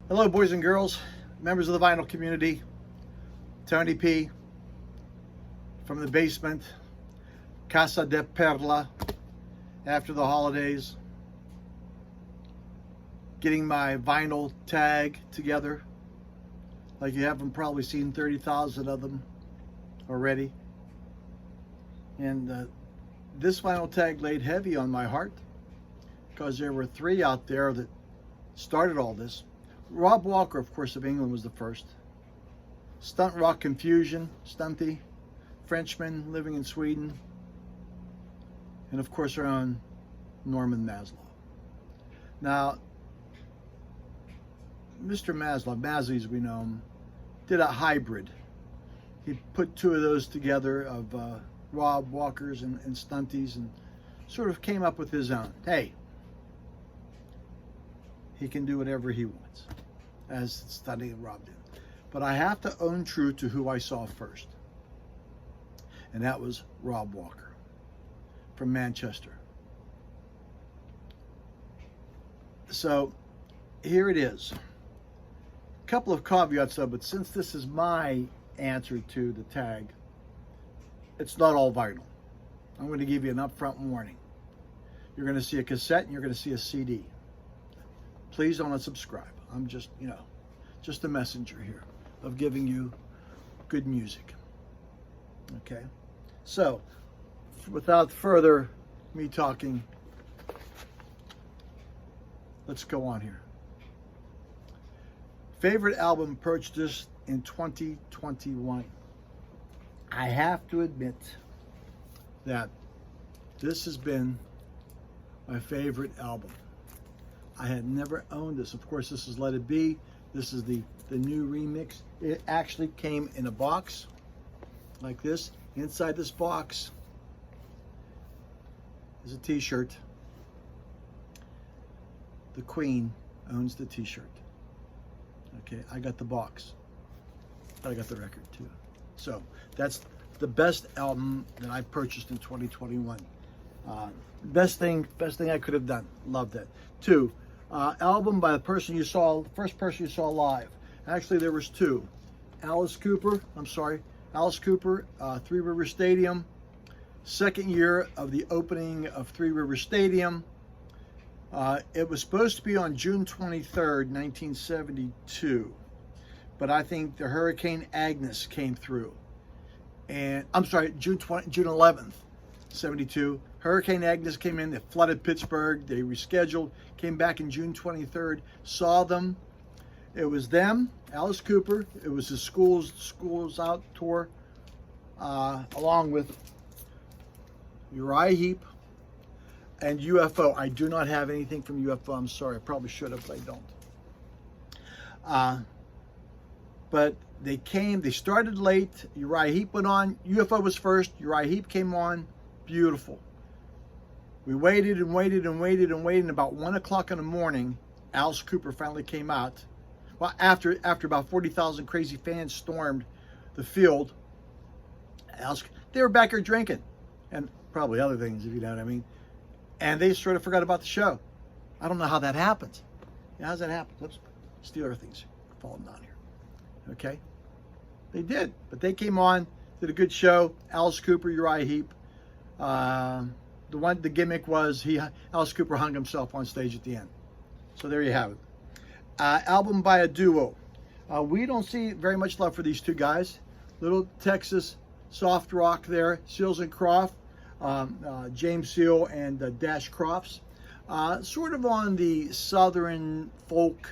Hello, boys and girls, members of the vinyl community. Tony P. from the basement, Casa de Perla, after the holidays. Getting my vinyl tag together. Like you haven't probably seen 30,000 of them already. And this vinyl tag laid heavy on my heart because there were three out there that started all this. Rob Walker, of course, of England was the first. Stunt Rock Confusion, Stunty, Frenchman living in Sweden. And of course our own Norman Maslow. Now, Mr. Maslow, Mazzy as we know him, did a hybrid. He put two of those together of Rob Walkers and Stunties and sort of came up with his own. Hey, he can do whatever he wants, as Stunty and Rob did. But I have to own true to who I saw first. And that was Rob Walker from Manchester. So here it is. A couple of caveats though, but since this is my answer to the tag, it's not all vinyl. I'm going to give you an upfront warning. You're going to see a cassette and you're going to see a CD. Please don't unsubscribe. I'm just, just a messenger here of giving you good music. Okay? So, without further me talking, let's go on here. Favorite album purchased in 2021. I have to admit that this has been my favorite album. I had never owned this. Of course, this is Let It Be. This is the new remix. It actually came in a box like this. Inside this box is a t-shirt. The Queen owns the t-shirt. Okay, I got the box, but I got the record too. So that's the best album that I purchased in 2021. Best thing I could have done. Loved it. Two, album by the first person you saw live. Actually, there was two. Alice Cooper, Three River Stadium. Second year of the opening of Three River Stadium. It was supposed to be on June 23rd, 1972, but I think the Hurricane Agnes came through. And I'm sorry, June 11th, 72. Hurricane Agnes came in, they flooded Pittsburgh, they rescheduled, came back in June 23rd, saw them. It was them, Alice Cooper, it was his Schools Out tour, along with Uriah Heep, and UFO. I do not have anything from UFO. I'm sorry. I probably should have, but I don't. But they started late. Uriah Heep went on. UFO was first. Uriah Heep came on. Beautiful. We waited and waited and waited and waited. And about 1 o'clock in the morning, Alice Cooper finally came out. Well, after about 40,000 crazy fans stormed the field, they were back here drinking. And probably other things, if you know what I mean. And they sort of forgot about the show. I don't know how that happens. How does that happen? Oops, Steeler things falling down here. Okay? They did, but they came on, did a good show. Alice Cooper, Uriah Heep. The gimmick was Alice Cooper hung himself on stage at the end. So there you have it. Album by a duo. We don't see very much love for these two guys. Little Texas soft rock there. Seals and Croft. James Seal and Dash Crofts, sort of on the southern folk,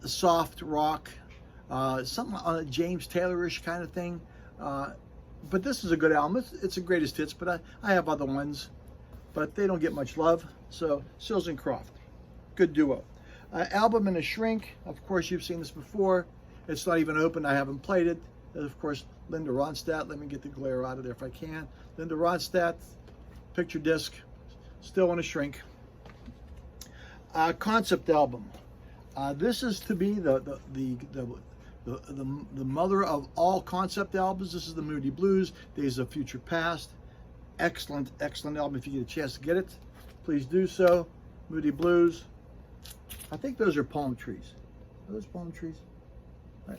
soft rock, something on a James Taylor-ish kind of thing. But this is a good album. It's a greatest hits, but I have other ones, but they don't get much love. So Seals and Croft, good duo. Album in a shrink. Of course, you've seen this before. It's not even open. I haven't played it. Of course, Linda Ronstadt. Let me get the glare out of there if I can. Linda Ronstadt, picture disc, still in a shrink. Concept album. This is to be the mother of all concept albums. This is the Moody Blues, Days of Future Past. Excellent, excellent album. If you get a chance to get it, please do so. Moody Blues. I think those are palm trees. Are those palm trees? Right.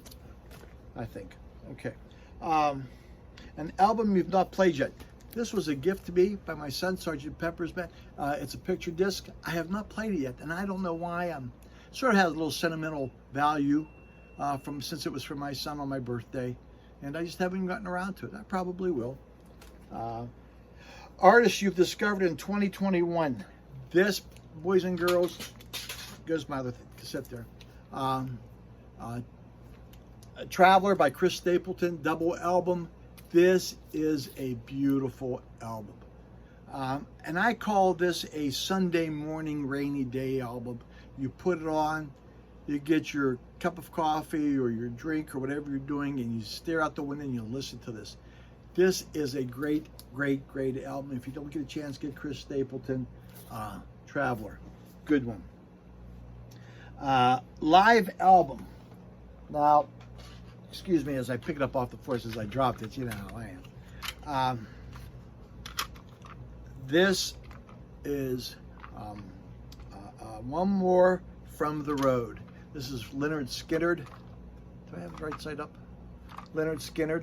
I think. Okay. An album you've not played yet. This was a gift to me by my son, Sgt. Pepper's Band. It's a picture disc. I have not played it yet, and I don't know why. Sort of has a little sentimental value since it was for my son on my birthday, and I just haven't gotten around to it. I probably will. Artists you've discovered in 2021. This, boys and girls, goes my other cassette there. Traveler by Chris Stapleton, double album. This is a beautiful album. And I call this a Sunday morning rainy day album. You put it on, you get your cup of coffee or your drink or whatever you're doing, and you stare out the window and you listen to this. This is a great, great, great album. If you don't get a chance, get Chris Stapleton, Traveler. Good one. Live album. Now, excuse me as I pick it up off the floor as I dropped it. You know how I am. This is One More from the Road. This is Leonard Skinner. Do I have it right side up? Leonard Skinner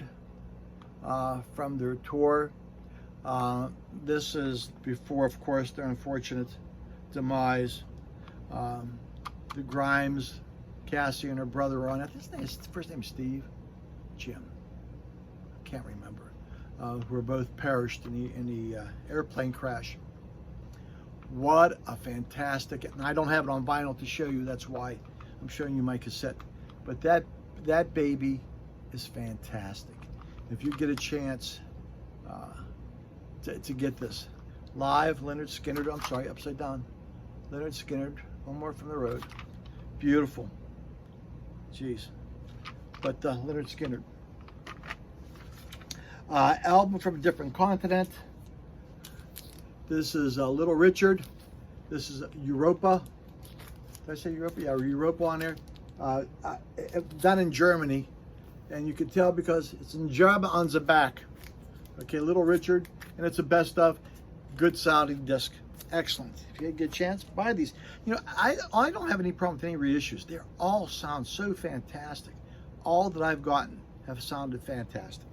from their tour. This is before, of course, their unfortunate demise. The Grimes, Cassie and her brother on it. His first name is Steve, Jim, I can't remember, who were both perished in the airplane crash. What a fantastic, and I don't have it on vinyl to show you, that's why I'm showing you my cassette. But that baby is fantastic. If you get a chance to get this. Live, Leonard Skinner, I'm sorry, upside down. Leonard Skinner, One More from the Road. Beautiful. Jeez. But Leonard Skinner. Album from a different continent. This is Little Richard. This is Europa. Did I say Europa? Yeah, Europa on there. Done in Germany. And you can tell because it's in German on the back. Okay, Little Richard. And it's a best of. Good sounding disc. Excellent. If you get a chance, buy these. You know, I don't have any problem with any reissues. They all sound so fantastic. All that I've gotten have sounded fantastic.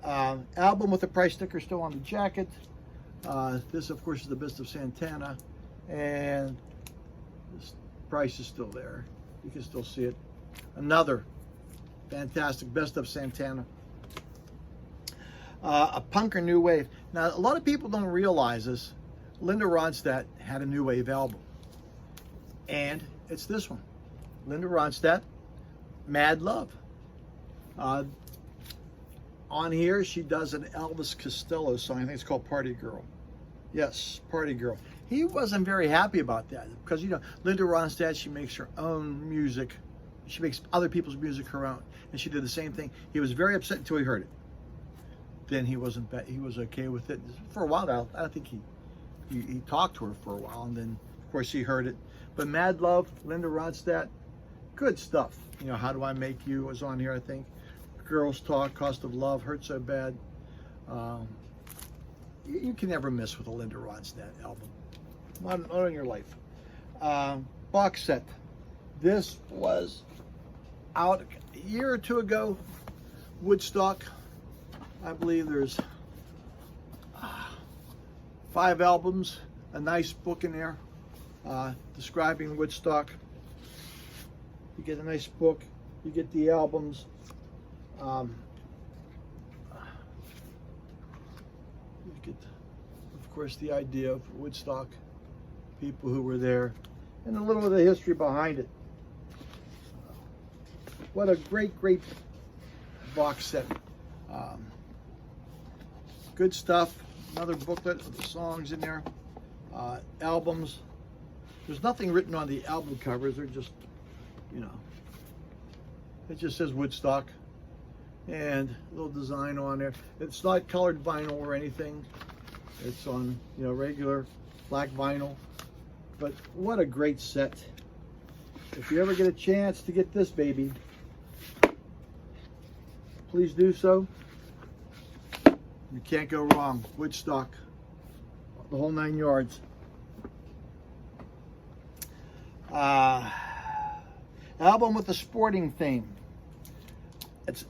Album with the price sticker still on the jacket. This, of course, is the Best of Santana, and this price is still there. You can still see it. Another fantastic Best of Santana. A punker new wave. Now, a lot of people don't realize this. Linda Ronstadt had a new wave album, and it's this one. Linda Ronstadt, Mad Love. On here, she does an Elvis Costello song. I think it's called Party Girl. Yes, Party Girl. He wasn't very happy about that because, you know, Linda Ronstadt, she makes her own music. She makes other people's music her own, and she did the same thing. He was very upset until he heard it. Then he wasn't. He was okay with it for a while. I think he talked to her for a while, and then of course he heard it. But Mad Love, Linda Ronstadt, good stuff. You know, How Do I Make You was on here, I think. Girls Talk, Cost of Love, Hurt So Bad. You can never miss with a Linda Ronstadt album. Not in your life. Box set. This was out a year or two ago. Woodstock. I believe there's 5 albums. A nice book in there describing Woodstock. You get a nice book. You get the albums. You get, of course, the idea of Woodstock, people who were there, and a little of the history behind it. What a great, great box set. Good stuff. Another booklet with the songs in there. Albums. There's nothing written on the album covers. They're just, you know, it just says Woodstock. And a little design on there. It's not colored vinyl or anything. It's on, you know, regular black vinyl. But what a great set. If you ever get a chance to get this baby, please do so. You can't go wrong. Woodstock, the whole 9 yards. Album with a sporting theme.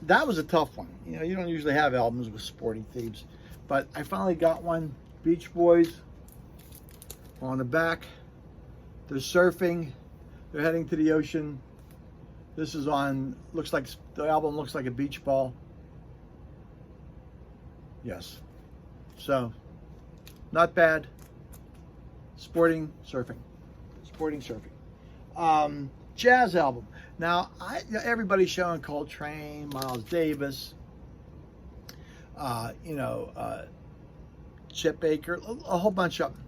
That was a tough one. You know, you don't usually have albums with sporting themes, but I finally got one. Beach Boys on the back. They're surfing. They're heading to the ocean. This is on, looks like, the album looks like a beach ball. Yes. So, not bad. Sporting surfing. Sporting surfing. Jazz album. Now, everybody's showing Coltrane, Miles Davis, Chet Baker, a whole bunch of them.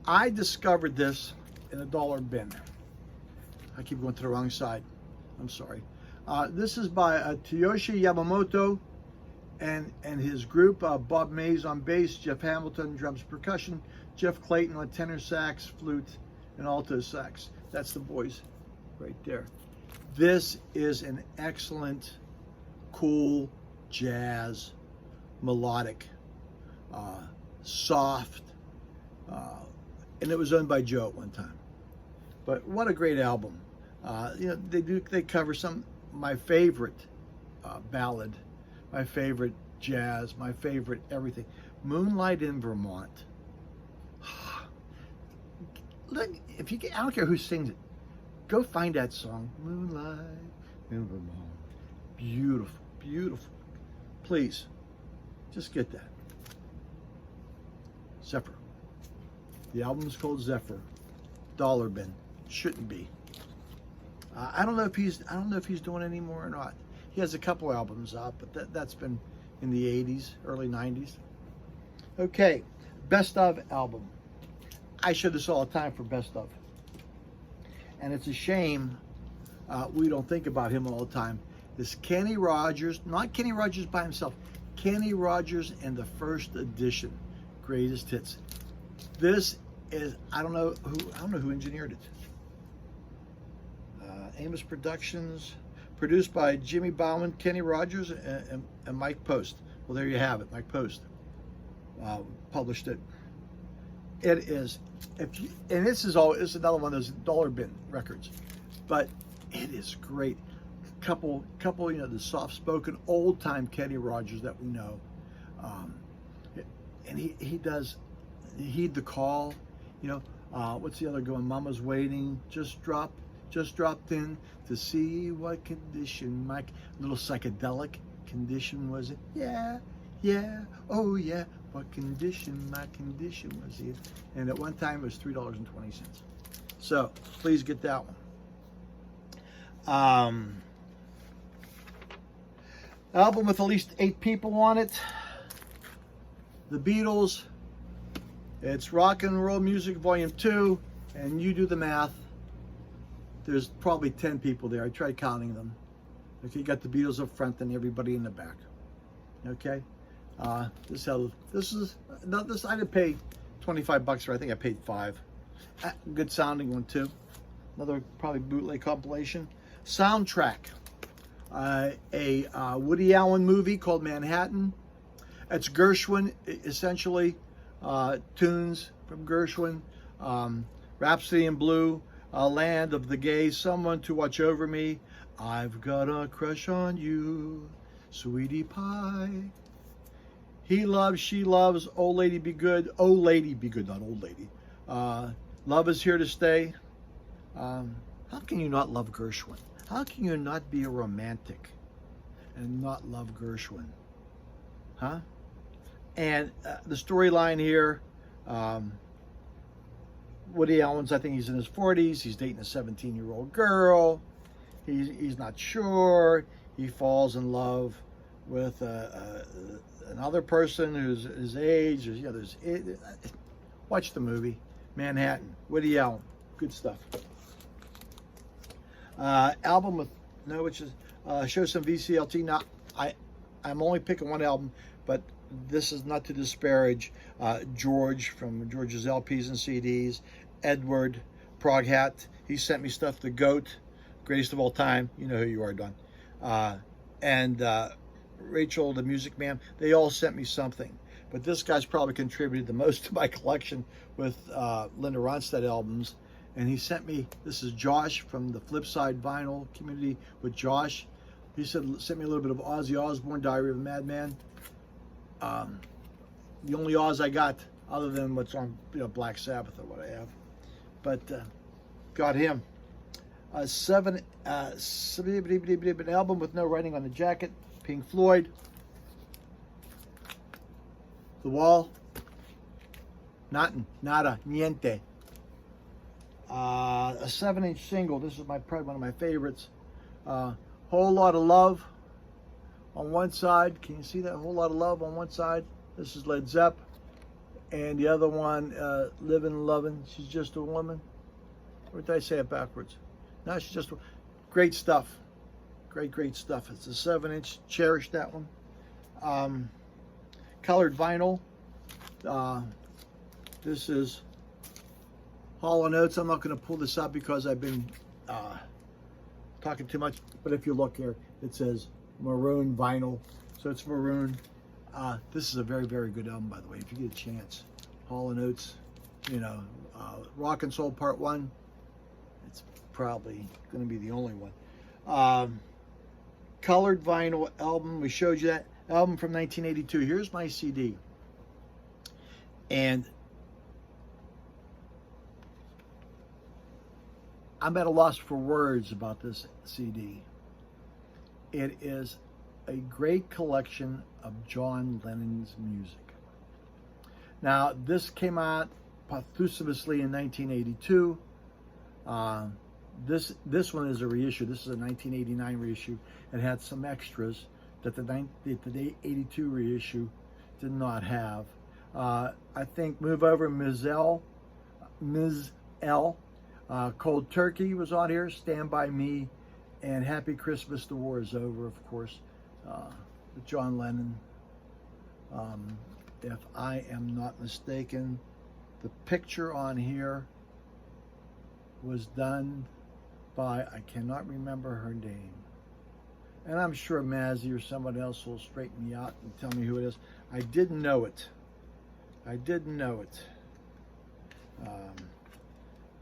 I discovered this in a dollar bin. I keep going to the wrong side. I'm sorry. This is by Toyoshi Yamamoto and his group. Bob Mays on bass, Jeff Hamilton drums percussion, Jeff Clayton on tenor sax, flute, and alto sax. That's the boys right there. This is an excellent, cool jazz, melodic, soft, and it was owned by Joe at one time. But what a great album! They cover my favorite ballad, my favorite jazz, my favorite everything. Moonlight in Vermont. Look, I don't care who sings it. Go find that song. Moonlight in Vermont. Beautiful, beautiful. Please, just get that. Zephyr. The album is called Zephyr. Dollar bin. Shouldn't be. I don't know if he's doing any more or not. He has a couple albums out, but that's been in the 80s, early 90s. Okay, best of album. I show this all the time for best of. And it's a shame we don't think about him all the time. This Kenny Rogers, not Kenny Rogers by himself, Kenny Rogers and the First Edition Greatest Hits. This is, I don't know who engineered it. Amos Productions, produced by Jimmy Bauman, Kenny Rogers, and Mike Post. Well, there you have it. Mike Post published it. It is, and this is another one of those dollar bin records, but it is great. Couple, the soft-spoken, old-time Kenny Rogers that we know, and he does Heed the Call. What's the other going? Mama's Waiting. Just dropped in to see what condition my little psychedelic condition was it. Yeah, oh yeah. What condition my condition was it? And at one time it was $3.20. So please get that one. Album with at least 8 people on it. The Beatles. It's Rock and Roll Music Volume 2, and you do the math. There's probably 10 people there. I tried counting them. Okay, you got the Beatles up front and everybody in the back. Okay, this I didn't pay $25 for. I think I paid $5. Good sounding one too. Another probably bootleg compilation. Soundtrack. A Woody Allen movie called Manhattan. It's Gershwin, essentially. Tunes from Gershwin. Rhapsody in Blue. Land of the Gay, Someone to Watch Over Me. I've got a crush on you, sweetie pie. He loves, she loves, oh lady be good. Oh lady be good, not old lady. Love is here to stay. How can you not love Gershwin? How can you not be a romantic and not love Gershwin? Huh? And the storyline here, Woody Allen's, I think he's in his 40s. He's dating a 17-year-old girl. He's not sure. He falls in love with another person who's his age. Watch the movie Manhattan. Woody Allen, good stuff. Album with which is show some VCLT. Now I'm only picking one album, but this is not to disparage George from George's LPs and CDs. Edward Proghat, he sent me stuff. The GOAT, greatest of all time. You know who you are, Don. And Rachel, the Music Man. They all sent me something. But this guy's probably contributed the most to my collection with Linda Ronstadt albums And he sent me, this is Josh from the Flipside Vinyl community with Josh. He sent me a little bit of Ozzy Osbourne, Diary of a Madman. The only Oz I got, other than what's on Black Sabbath or what I have. But got him. An album with no writing on the jacket. Pink Floyd. The Wall. Nada, niente. A 7-inch single. This is probably one of my favorites. Whole Lot of Love on one side. Can you see that? Whole Lot of Love on one side. This is Led Zepp. And the other one, Livin' Lovin'. She's Just a Woman. Or did I say it backwards? No, she's just great stuff. Great stuff. It's a 7-inch. Cherish that one. Colored vinyl. This is Hall & Oates. I'm not going to pull this up because I've been talking too much. But if you look here, it says maroon vinyl. So it's maroon. This is a very good album, by the way, if you get a chance. Hall & Oates, Rock and Soul Part 1. It's probably going to be the only one. Colored vinyl album. We showed you that album from 1982. Here's my CD. And I'm at a loss for words about this CD. It is a great collection of John Lennon's music. Now, this came out posthumously in 1982. This one is a reissue. This is a 1989 reissue. It had some extras that the 82 reissue did not have. I think Move Over Ms. L, Cold Turkey was on here, Stand By Me, and Happy Christmas, The War Is Over, of course, with John Lennon. If I am not mistaken, the picture on here was done by, I cannot remember her name. And I'm sure Mazzy or someone else will straighten me out and tell me who it is. I didn't know it.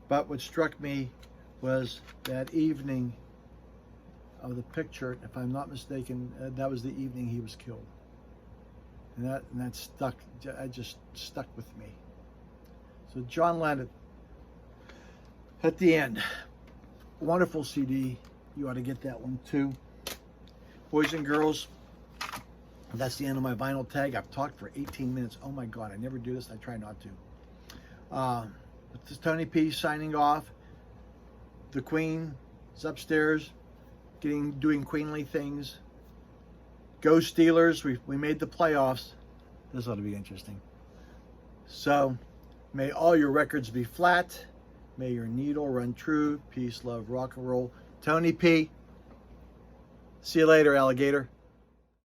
But what struck me was that evening of the picture, if I'm not mistaken, that was the evening he was killed. And that stuck, it just stuck with me. So John Lennon, at the end, wonderful CD. You ought to get that one too. Boys and girls, that's the end of my vinyl tag. I've talked for 18 minutes. Oh my God, I never do this. I try not to. This is Tony P signing off. The Queen is upstairs, doing queenly things. Go Steelers! We made the playoffs. This ought to be interesting. So, may all your records be flat. May your needle run true. Peace, love, rock and roll. Tony P. See you later, alligator.